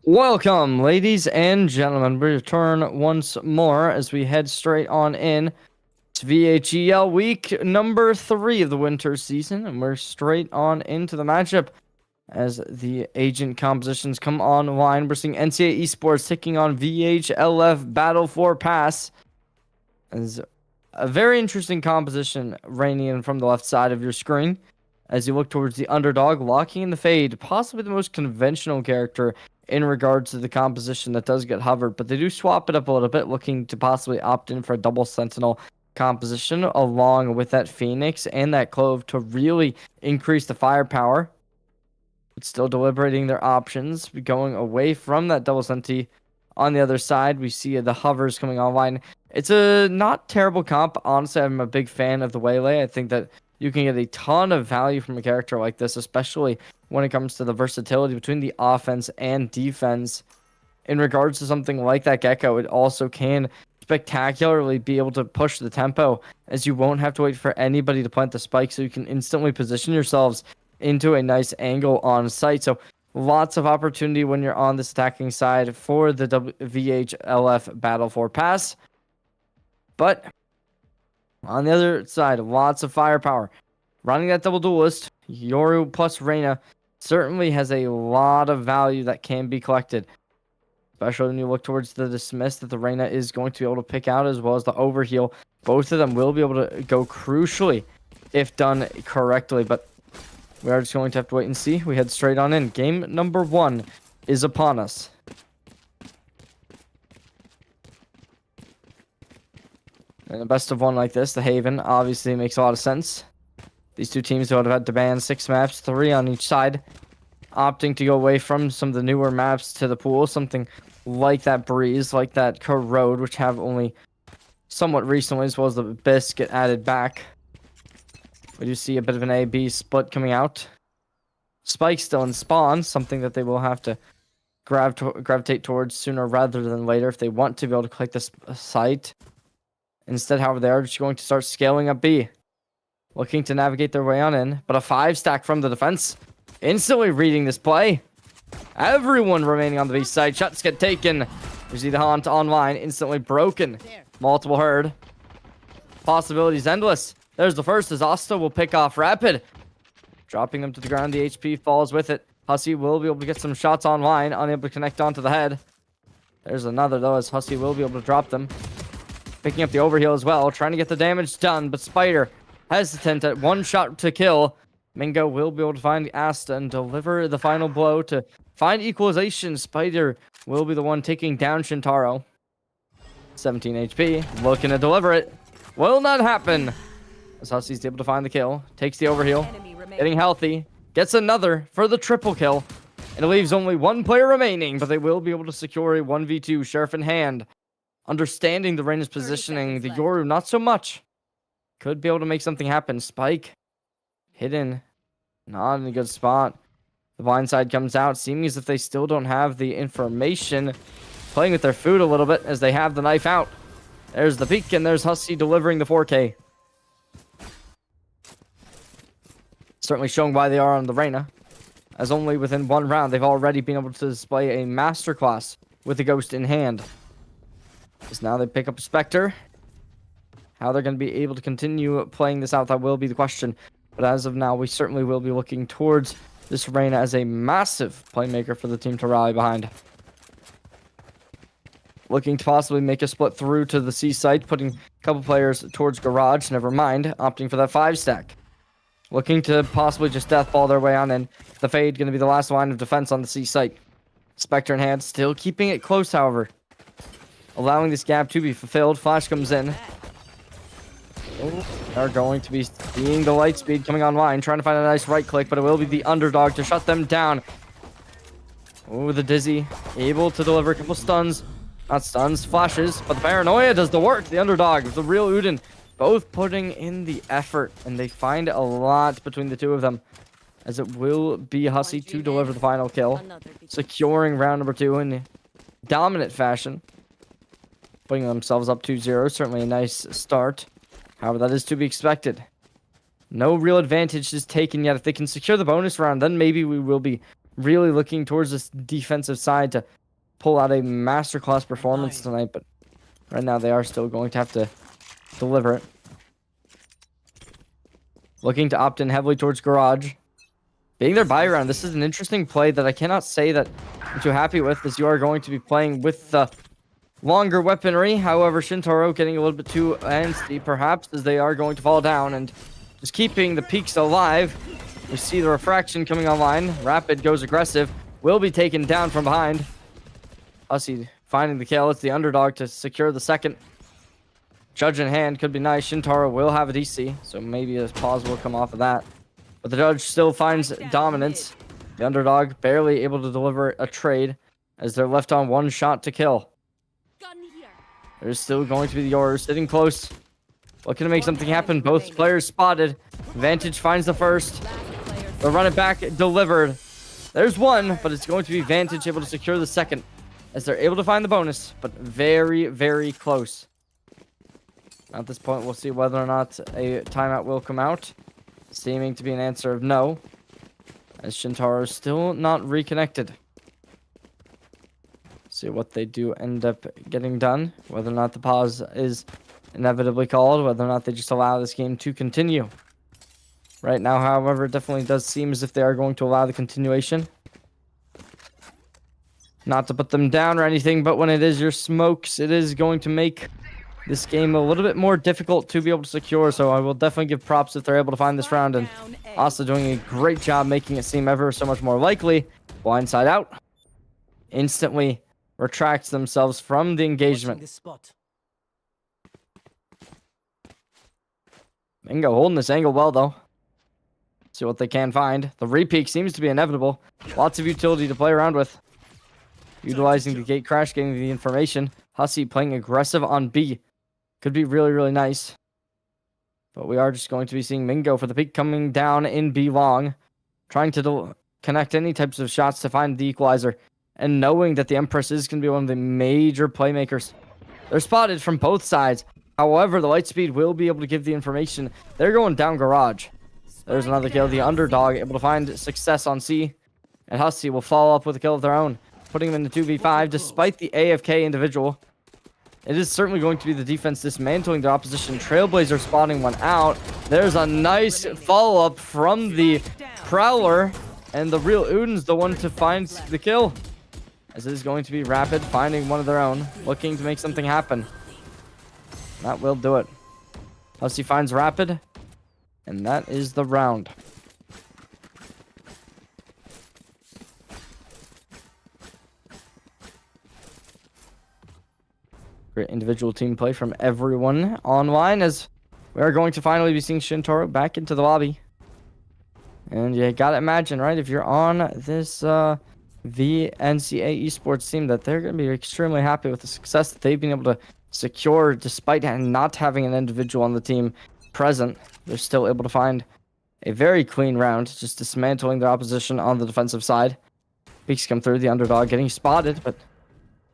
Welcome, ladies and gentlemen. We return once more as we head straight on in to VHEL week number 3 of the winter season, and we're straight on into the matchup as the agent compositions come online. We're seeing NCA Esports taking on VHLF Battle for Pass. As a very interesting composition raining in from the left side of your screen as you look towards the underdog, locking in the Fade, possibly the most conventional character in regards to the composition that does get hovered, but they do swap it up a little bit, looking to possibly opt in for a double Sentinel composition along with that Phoenix and that Clove to really increase the firepower. But still deliberating their options, going away from that double Senti. On the other side, we see the hovers coming online. It's a not terrible comp. Honestly, I'm a big fan of the Waylay. I think that you can get a ton of value from a character like this, especially when it comes to the versatility between the offense and defense. In regards to something like that Gecko, it also can spectacularly be able to push the tempo, as you won't have to wait for anybody to plant the spike, so you can instantly position yourselves into a nice angle on site. So lots of opportunity when you're on this attacking side for the VHLF Battle for Pass. But on the other side, lots of firepower. Running that double duelist, Yoru plus Reyna, certainly has a lot of value that can be collected. Especially when you look towards the dismiss that the Reyna is going to be able to pick out, as well as the overheal. Both of them will be able to go crucially if done correctly. But we are just going to have to wait and see. We head straight on in. Game number 1 is upon us. And the best of one like this, the Haven, obviously makes a lot of sense. These two teams would have had to ban 6 maps, 3 on each side, opting to go away from some of the newer maps to the pool, something like that Breeze, like that Corrode, which have only somewhat recently, as well as the Biscuit added back. We do see a bit of an A-B split coming out. Spike still in spawn, something that they will have to gravitate towards sooner rather than later if they want to be able to click this site. Instead, however, they are just going to start scaling up B, looking to navigate their way on in, but a 5-stack from the defense, instantly reading this play. Everyone remaining on the B side, shots get taken. We see the Haunt online, instantly broken. Multiple herd. Possibilities endless. There's the first, as Asta will pick off Rapid. Dropping them to the ground, the HP falls with it. Hussey will be able to get some shots online, unable to connect onto the head. There's another, though, as Hussey will be able to drop them. Picking up the overheal as well, trying to get the damage done, but Spider hesitant at 1 shot to kill. Mingo will be able to find Asta and deliver the final blow to find equalization. Spider will be the one taking down Shintaro. 17 HP, looking to deliver it. Will not happen. As Hussey's able to find the kill, takes the overheal, getting healthy, gets another for the triple kill. And it leaves only 1 player remaining, but they will be able to secure a 1v2, Sheriff in hand. Understanding the Reyna's positioning, the Yoru not so much. Could be able to make something happen. Spike hidden, not in a good spot. The blind side comes out, seeming as if they still don't have the information. Playing with their food a little bit as they have the knife out. There's the peek, and there's Hussey delivering the 4K. Certainly showing why they are on the Reyna, as only within 1 round they've already been able to display a masterclass with the Ghost in hand. As now they pick up a Spectre. How they're going to be able to continue playing this out, that will be the question. But as of now, we certainly will be looking towards this Reyna as a massive playmaker for the team to rally behind. Looking to possibly make a split through to the C site, putting a couple players towards Garage, never mind, opting for that 5-stack. Looking to possibly just deathball their way on in. The Fade going to be the last line of defense on the C site. Spectre in hand, still keeping it close, however. Allowing this gap to be fulfilled. Flash comes in. They're going to be seeing the light speed coming online, trying to find a nice right click, but it will be the underdog to shut them down. Oh, the Dizzy able to deliver a couple stuns. Not stuns, flashes, but the Paranoia does the work. The underdog, the real Uden, both putting in the effort, and they find a lot between the two of them, as it will be Hussey to deliver the final kill, securing round number 2 in dominant fashion. Putting themselves up 2-0, certainly a nice start. However, that is to be expected. No real advantage is taken yet. If they can secure the bonus round, then maybe we will be really looking towards this defensive side to pull out a masterclass performance tonight, but right now they are still going to have to deliver it. Looking to opt in heavily towards Garage. Being their buy round, this is an interesting play that I cannot say that I'm too happy with, as you are going to be playing with the longer weaponry. However, Shintaro getting a little bit too antsy, perhaps, as they are going to fall down, and just keeping the peaks alive. We see the refraction coming online. Rapid goes aggressive. Will be taken down from behind. Hussey finding the kill. It's the underdog to secure the second. Judge in hand could be nice. Shintaro will have a DC, so maybe a pause will come off of that. But the judge still finds dominance. The underdog barely able to deliver a trade as they're left on one shot to kill. There's still going to be the Yours sitting close. Looking to make something happen. Both players spotted. Vantage finds the first. They'll run it back. Delivered. There's one, but it's going to be Vantage able to secure the second as they're able to find the bonus, but very, very close. At this point, we'll see whether or not a timeout will come out. Seeming to be an answer of no, as Shintaro is still not reconnected. See what they do end up getting done. Whether or not the pause is inevitably called. Whether or not they just allow this game to continue. Right now, however, it definitely does seem as if they are going to allow the continuation. Not to put them down or anything, but when it is your smokes, it is going to make this game a little bit more difficult to be able to secure. So I will definitely give props if they're able to find this round. And also doing a great job making it seem ever so much more likely. Blindside out. Instantly retracts themselves from the engagement. Mingo holding this angle well, though. See what they can find. The repeak seems to be inevitable. Lots of utility to play around with. Utilizing the gate crash, getting the information. Hussey playing aggressive on B. Could be really, really nice. But we are just going to be seeing Mingo for the peak coming down in B long. Trying to connect any types of shots to find the equalizer. And knowing that the Empress is going to be one of the major playmakers. They're spotted from both sides. However, the Lightspeed will be able to give the information. They're going down Garage. There's another kill. The underdog able to find success on C. And Hussey will follow up with a kill of their own. Putting them in the 2v5 despite the AFK individual. It is certainly going to be the defense dismantling their opposition. Trailblazer spotting one out. There's a nice follow-up from the Prowler. And the real Uden's the one to find the kill. As it is going to be Rapid finding one of their own. Looking to make something happen. That will do it. Hussey finds Rapid. And that is the round. Great individual team play from everyone online, as we are going to finally be seeing Shintaro back into the lobby. And you gotta imagine, right, if you're on this NCA Esports team, that they're gonna be extremely happy with the success that they've been able to secure despite not having an individual on the team present. They're still able to find a very clean round, just dismantling their opposition on the defensive side. Peaks come through, the underdog getting spotted, but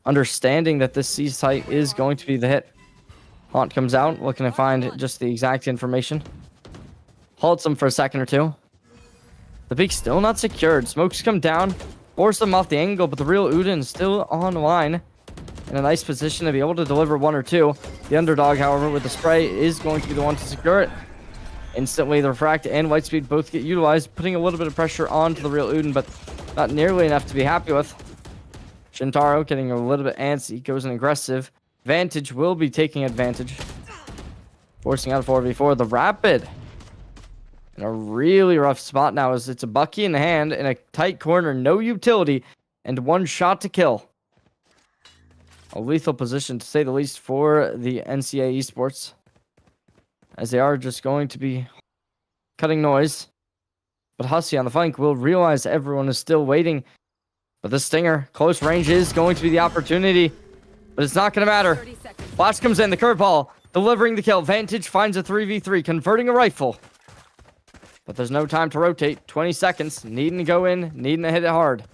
understanding that this C site is going to be the hit. Haunt comes out, looking to find just the exact information. Halts them for a second or two. The peak's still not secured. Smokes come down, force them off the angle, but the real Uden still online. In a nice position to be able to deliver one or two. The underdog, however, with the spray, is going to be the one to secure it. Instantly, the Refract and Lightspeed both get utilized, putting a little bit of pressure onto the real Uden, but not nearly enough to be happy with. Shintaro getting a little bit antsy, goes in aggressive. Vantage will be taking advantage. Forcing out a 4v4. The Rapid in a really rough spot now, as it's a Bucky in the hand, in a tight corner, no utility, and one shot to kill. A lethal position, to say the least, for the NCA Esports, as they are just going to be cutting noise. But Hussey on the flank will realize everyone is still waiting. But the Stinger, close range, is going to be the opportunity. But it's not going to matter. Flash comes in, the curveball, delivering the kill. Vantage finds a 3v3, converting a rifle. But there's no time to rotate. 20 seconds, needing to go in, needing to hit it hard.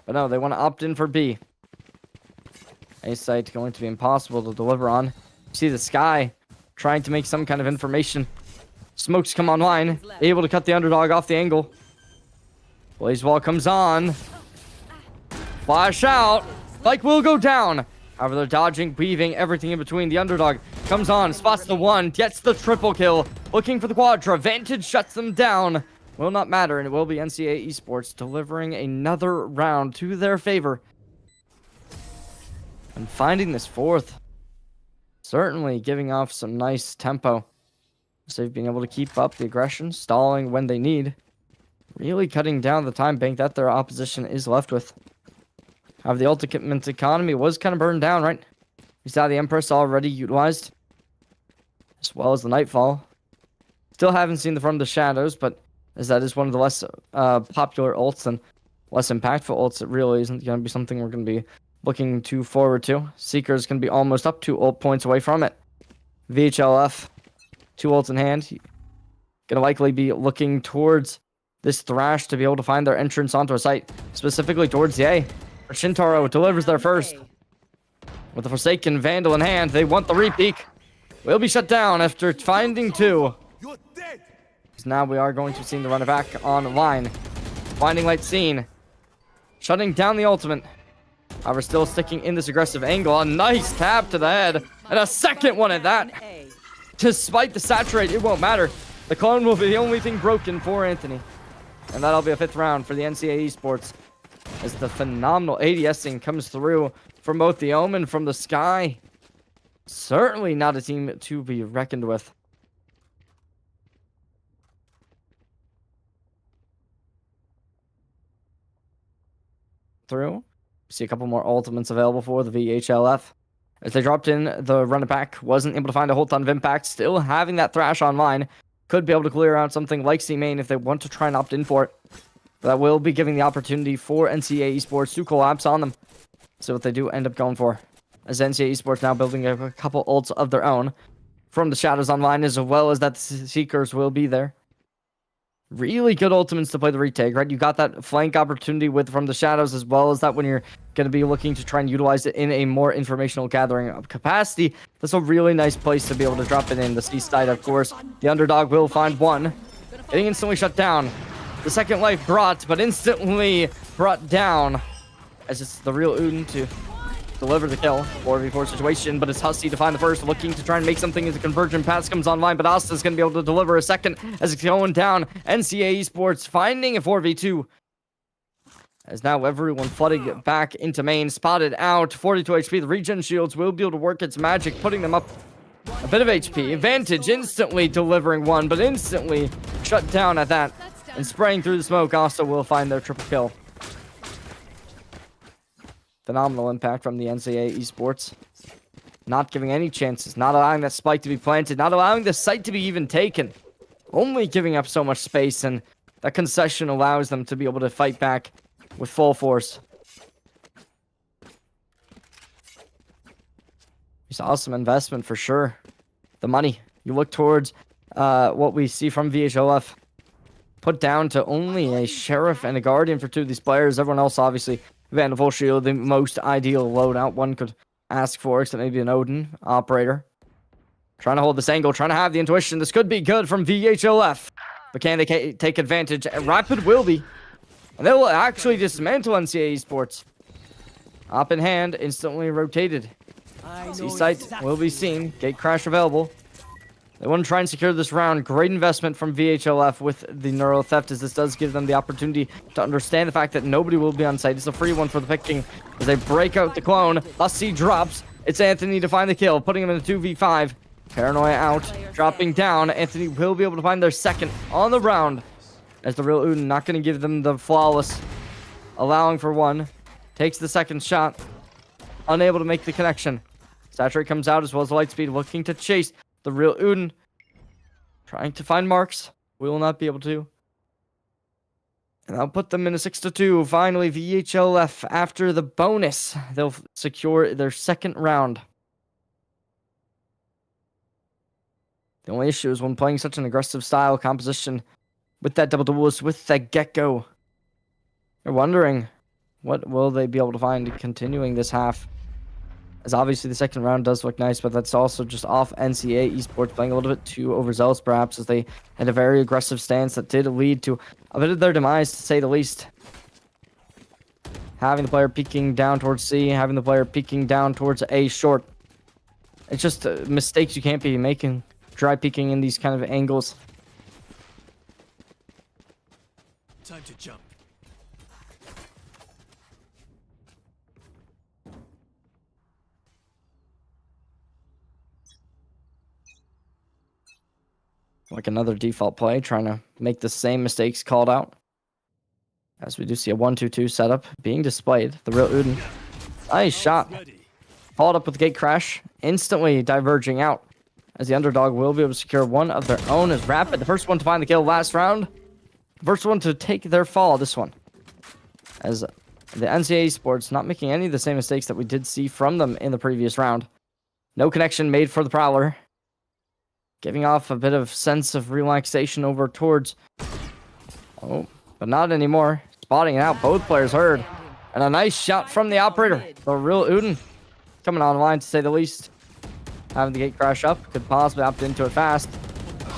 But no, they want to opt in for B. A site going to be impossible to deliver on. You see the Sky trying to make some kind of information. Smokes come online, able to cut the underdog off the angle. Blaze Wall comes on. Flash out. Spike will go down. However, they're dodging, weaving, everything in between. The underdog comes on, spots the one, gets the triple kill. Looking for the quadra. Vantage shuts them down. Will not matter, and it will be NCA Esports delivering another round to their favor. And finding this fourth. Certainly giving off some nice tempo. So they've been able to keep up the aggression, stalling when they need. Really cutting down the time bank that their opposition is left with. However, the ultimate economy was kind of burned down, right? We saw the Empress already utilized. As well as the Nightfall. Still haven't seen the From the Shadows, but as that is one of the less popular ults and less impactful ults, it really isn't going to be something we're going to be looking to forward to. Seeker is going to be almost up 2 ult points away from it. VHLF, 2 ults in hand. Going to likely be looking towards this Thrash to be able to find their entrance onto a site, specifically towards the A. Shintaro delivers their first. With the Forsaken Vandal in hand, they want the repeak. Will be shut down after finding 2. Now we are going to see the runner back online. Finding Light Scene. Shutting down the ultimate. However, still sticking in this aggressive angle. A nice tap to the head. And a second one at that. Despite the saturate, it won't matter. The clone will be the only thing broken for Anthony. And that'll be a 5th round for the NCA Esports. As the phenomenal ADSing comes through from both the Omen from the Sky. Certainly not a team to be reckoned with. Through. See a couple more ultimates available for the VHLF. As they dropped in, the runner back wasn't able to find a whole ton of impact. Still having that Thrash online. Could be able to clear out something like C-Main if they want to try and opt in for it. But that will be giving the opportunity for NCA Esports to collapse on them. So what they do end up going for. As NCA Esports now building a couple ults of their own. From the Shadows online, as well as that Seekers will be there. Really good ultimates to play the retake, right? You got that flank opportunity with From the Shadows, as well as that when you're going to be looking to try and utilize it in a more informational gathering capacity. That's a really nice place to be able to drop it in. The C side, of course. The underdog will find 1. Getting instantly shut down. The second life brought, but instantly brought down. As it's the real Uden to deliver the kill. 4v4 situation, but it's Hussey to find the first, looking to try and make something as the convergent pass comes online, but Asta's going to be able to deliver a second as it's going down. NCA Esports finding a 4v2. As now everyone flooding back into main, spotted out, 42 HP. The regen shields will be able to work its magic, putting them up a bit of HP. Vantage instantly delivering 1, but instantly shut down at that. And spraying through the smoke, Asta will find their triple kill. Phenomenal impact from the NCA Esports. Not giving any chances. Not allowing that spike to be planted. Not allowing the site to be even taken. Only giving up so much space. And that concession allows them to be able to fight back with full force. It's awesome investment for sure. The money. You look towards what we see from VHLF. Put down to only a Sheriff and a Guardian for 2 of these players. Everyone else obviously... Vandal Shield, the most ideal loadout one could ask for, except maybe an Odin operator. Trying to hold this angle, trying to have the intuition. This could be good from VHLF. But can they take advantage? Rapid will be. And they will actually dismantle NCA Esports. Up in hand, instantly rotated. C-site will be seen. Gate crash available. They want to try and secure this round. Great investment from VHLF with the Neuro Theft, as this does give them the opportunity to understand the fact that nobody will be on site. It's a free one for the picking as they break out the clone. Hussey drops. It's Anthony to find the kill, putting him in a 2v5. Paranoia out, dropping down. Anthony will be able to find their second on the round. As the real Uden not going to give them the flawless, allowing for 1. Takes the second shot. Unable to make the connection. Saturate comes out as well as Lightspeed looking to chase the real Uden. Trying to find marks. Will not be able to. And that'll put them in a 6-2. Finally, VHLF, after the bonus, they'll secure their second round. The only issue is when playing such an aggressive style composition with that double duelist, with that Gecko. You're wondering, what will they be able to find continuing this half? As obviously the second round does look nice, but that's also just off NCA Esports playing a little bit too overzealous perhaps, as they had a very aggressive stance that did lead to a bit of their demise, to say the least. having the player peeking down towards C, having the player peeking down towards A short. It's just mistakes you can't be making. Dry peeking in these kind of angles. Time to jump. Like another default play, trying to make the same mistakes called out. As we do see a 1-2-2 setup being displayed. The real Uden. Nice shot. Followed up with the gate crash. Instantly diverging out. As the underdog will be able to secure one of their own as Rapid. The first one to find the kill last round. First one to take their fall this one. As the NCA Esports not making any of the same mistakes that we did see from them in the previous round. No connection made for the Prowler. Giving off a bit of sense of relaxation over towards... Oh, but not anymore. Spotting it out. Both players heard. And a nice shot from the operator. The real Uden. Coming online to say the least. Having the gate crash up. Could possibly opt into it fast.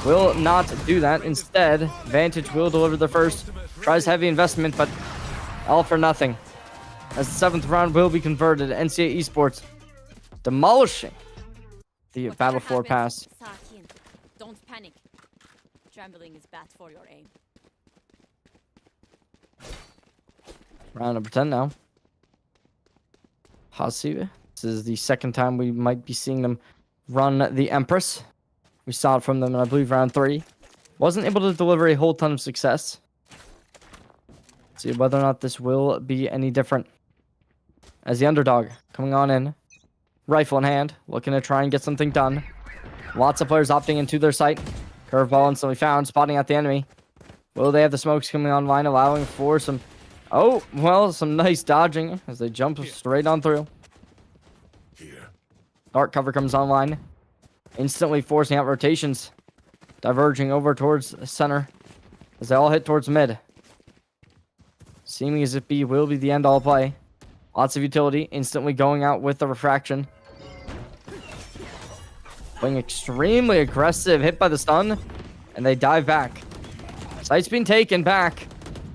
Will not do that. Instead, Vantage will deliver the first. Tries heavy investment, but all for nothing. As the 7th round will be converted. NCA Esports demolishing the Battle 4 pass. Don't panic. Trembling is bad for your aim. Round number 10 now. Hasi. This is the second time we might be seeing them run the Empress. We saw it from them in, I believe, round 3. Wasn't able to deliver a whole ton of success. See whether or not this will be any different. As the underdog coming on in. Rifle in hand. Looking to try and get something done. Lots of players opting into their site. Curveball instantly found. Spotting out the enemy. Will they have the smokes coming online, allowing for some... Oh, well, some nice dodging as they jump straight on through. Dark cover comes online. Instantly forcing out rotations. Diverging over towards the center. As they all hit towards mid. Seeming as if B will be the end-all play. Lots of utility. Instantly going out with the refraction. Playing extremely aggressive. Hit by the stun. And they dive back. Site's been taken back.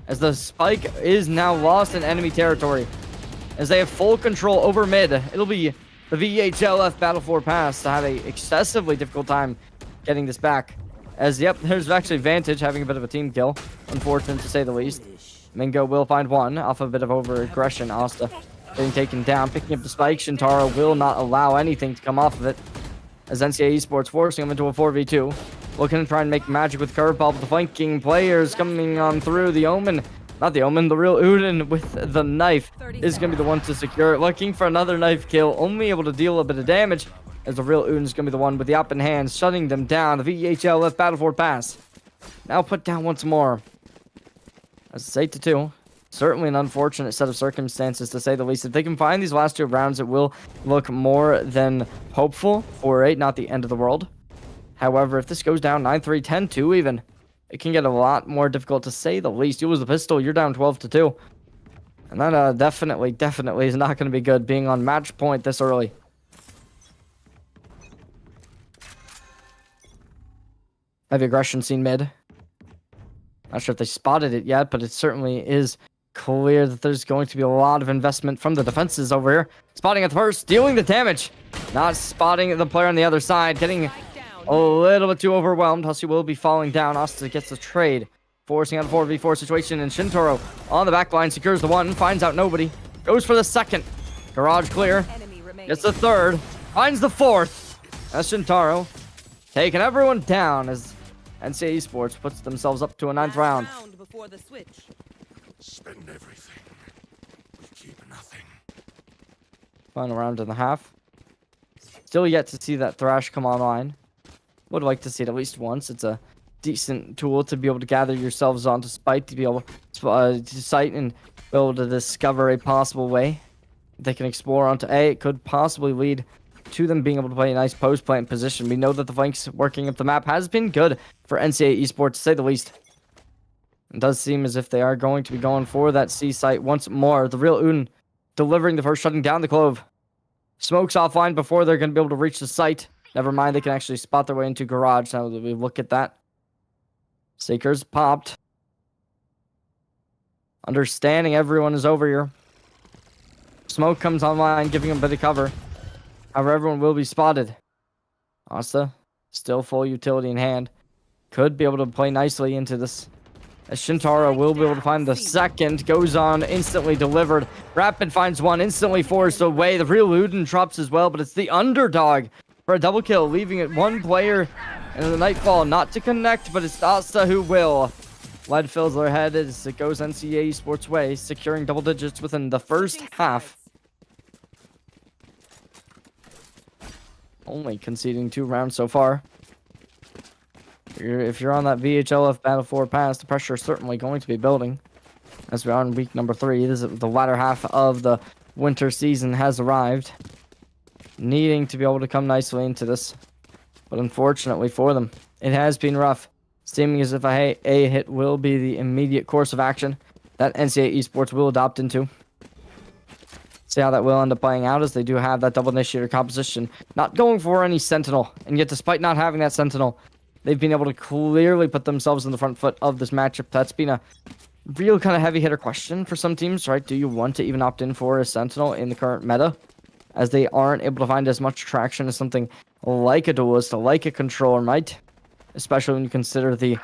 As the spike is now lost in enemy territory. As they have full control over mid. It'll be the VHEL Battle 4 pass to have a excessively difficult time getting this back. As, yep, there's actually Vantage having a bit of a team kill. Unfortunate to say the least. Mingo will find one off a bit of over-aggression. Asta getting taken down. Picking up the spike. Shintaro will not allow anything to come off of it. As NCA Esports forcing him into a 4v2. Looking to try and make magic with curveball, but the flanking players coming on through. The Omen, not the Omen, the real Uden with the knife is going to be the one to secure it. Looking for another knife kill, only able to deal a bit of damage, as the real Uden is going to be the one with the up in hand, shutting them down. The VHEL Battle 4 pass. Now put down once more. As it's 8-2. Certainly an unfortunate set of circumstances, to say the least. If they can find these last 2 rounds, it will look more than hopeful for 8, not the end of the world. However, if this goes down 9-3, 10-2 even, it can get a lot more difficult, to say the least. You lose the pistol, you're down 12-2. And that definitely is not going to be good, being on match point this early. Heavy aggression seen mid. Not sure if they spotted it yet, but it certainly is clear that there's going to be a lot of investment from the defenses over here. Spotting at first, dealing the damage. Not spotting the player on the other side, getting a little bit too overwhelmed. Husky will be falling down. Asta gets the trade, forcing out a 4v4 situation, and Shintaro on the back line secures the one, finds out nobody, goes for the second. Garage clear, gets the third, finds the fourth. That's Shintaro taking everyone down as NCA Esports puts themselves up to a 9th round. Spend everything. We keep nothing. Final round and a half. Still yet to see that Thrash come online. Would like to see it at least once. It's a decent tool to be able to gather yourselves onto Spike, to be able to sight and be able to discover a possible way they can explore onto A. It could possibly lead to them being able to play a nice post-plant position. We know that the flanks working up the map has been good for NCA Esports, to say the least. It does seem as if they are going to be going for that C site once more. The real Uden delivering the first, shutting down the Clove. Smokes offline before they're going to be able to reach the site. Never mind, they can actually spot their way into Garage now that we look at that. Seekers popped. Understanding everyone is over here. Smoke comes online, giving him a bit of cover. However, everyone will be spotted. Asta, still full utility in hand. Could be able to play nicely into this. As Shintaro will be able to find the second. Goes on, instantly delivered. Rapid finds one, instantly forced away. The real Uden drops as well, but it's the underdog for a double kill, leaving it one player in the Nightfall not to connect, but it's Asta who will. Lead fills their head as it goes NCA Esports way, securing double digits within the first half. Only conceding 2 rounds so far. If you're on that VHLF Battle 4 pass, the pressure is certainly going to be building. As we are in week number 3, this is the latter half of the winter season has arrived. Needing to be able to come nicely into this. But unfortunately for them, it has been rough. Seeming as if a hit will be the immediate course of action that NCA Esports will adopt into. See how that will end up playing out, as they do have that double initiator composition. Not going for any sentinel, and yet despite not having that sentinel, they've been able to clearly put themselves in the front foot of this matchup. That's been a real kind of heavy hitter question for some teams, right? Do you want to even opt in for a sentinel in the current meta, as they aren't able to find as much traction as something like a duelist, like a controller might, especially when you consider the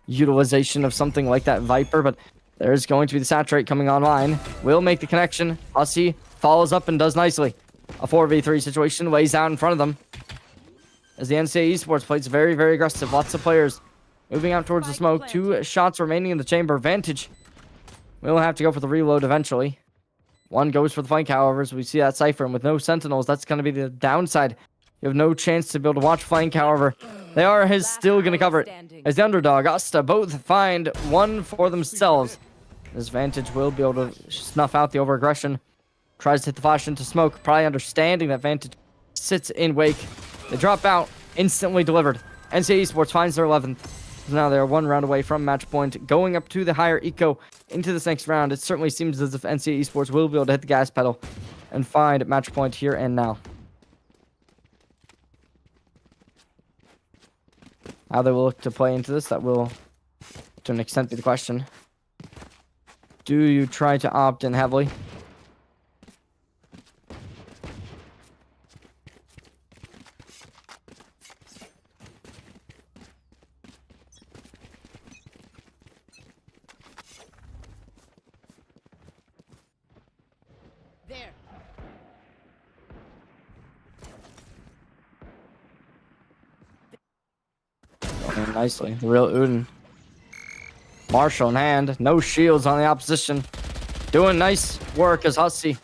utilization of something like that Viper. But there's going to be the saturate coming online. Will make the connection. Hussey follows up and does nicely. A 4v3 situation lays out in front of them, as the NCA Esports plays very, very aggressive. Lots of players moving out towards the smoke. 2 shots remaining in the chamber. Vantage will have to go for the reload eventually. 1 goes for the flank, however, as we see that Cypher, and with no sentinels, that's going to be the downside. You have no chance to be able to watch flank, however. They are still going to cover it. As the underdog, Asta, both find 1 for themselves. This Vantage will be able to snuff out the over-aggression. Tries to hit the flash into smoke, probably understanding that Vantage sits in wake. They drop out, instantly delivered. NCA Esports finds their 11th. Now they're 1 round away from match point, going up to the higher eco into this next round. It certainly seems as if NCA Esports will be able to hit the gas pedal and find match point here and now. How they will look to play into this, that will, to an extent, be the question. Do you try to opt in heavily? There. Going nicely. The real Uden. Marshall in hand. No shields on the opposition. Doing nice work as Hussey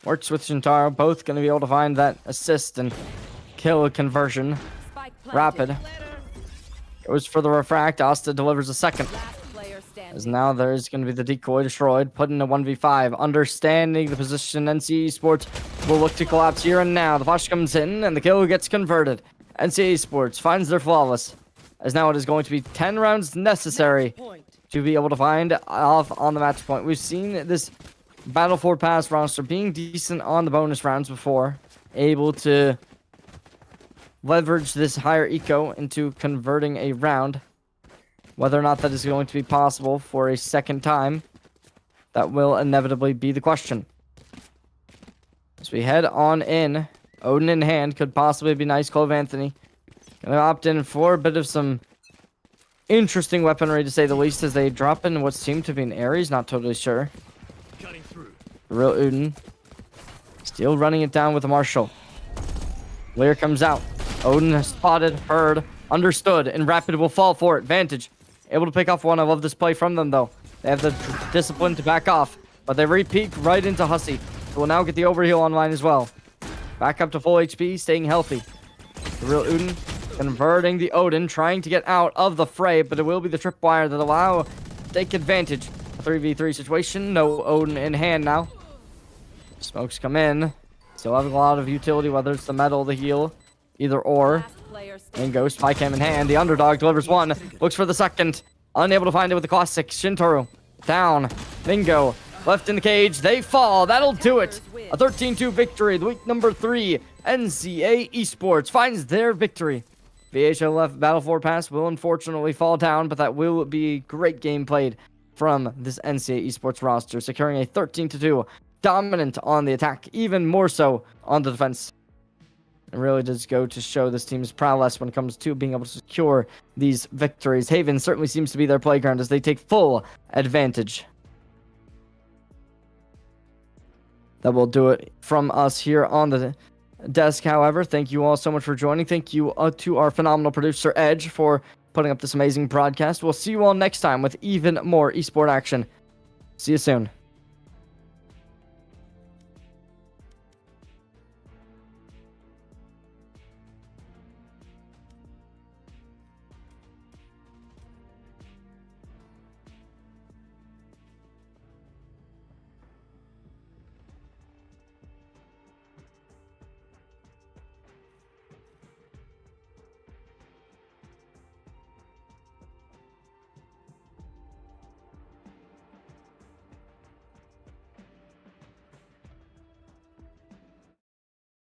works with Shintaro. Both going to be able to find that assist and kill conversion. Rapid. Goes for the refract. Asta delivers a second. As now there's going to be the decoy destroyed. Put in a 1v5. Understanding the position, NCA Esports will look to collapse here and now. The flash comes in and the kill gets converted. NCA Esports finds their flawless. As now it is going to be 10 rounds necessary to be able to find off on the match point. We've seen this Battle 4 Pass roster being decent on the bonus rounds before. Able to leverage this higher eco into converting a round. Whether or not that is going to be possible for a second time, that will inevitably be the question. As we head on in, Odin in hand, could possibly be nice. Clove Anthony gonna opt in for a bit of some interesting weaponry, to say the least, as they drop in what seemed to be an Ares, not totally sure. Cutting through. The real Uden still running it down with a Marshall. Lear comes out. Odin has spotted, heard, understood, and Rapid will fall for it. Vantage able to pick off one. I love this play from them, though. They have the discipline to back off, but they re-peek right into Hussey, who will now get the overheal online as well. Back up to full HP, staying healthy. The real Uden converting the Odin, trying to get out of the fray, but it will be the tripwire that allow take advantage. 3v3 situation, no Odin in hand now. Smokes come in. Still having a lot of utility, whether it's the metal, the heal, either or. And Ghost, spy cam in hand. The underdog delivers 1. Looks for the second. Unable to find it with the classic. Shintaro down. Mingo left in the cage. They fall. That'll do it. A 13-2 victory. The week number 3. NCA Esports finds their victory. VHEL Battle 4 Pass will unfortunately fall down, but that will be great game played from this NCA Esports roster, securing a 13-2 dominant on the attack, even more so on the defense. It really does go to show this team's prowess when it comes to being able to secure these victories. Haven certainly seems to be their playground as they take full advantage. That will do it from us here on the desk. However, thank you all so much for joining. Thank you to our phenomenal producer, Edge, for putting up this amazing broadcast. We'll see you all next time with even more esport action. See you soon.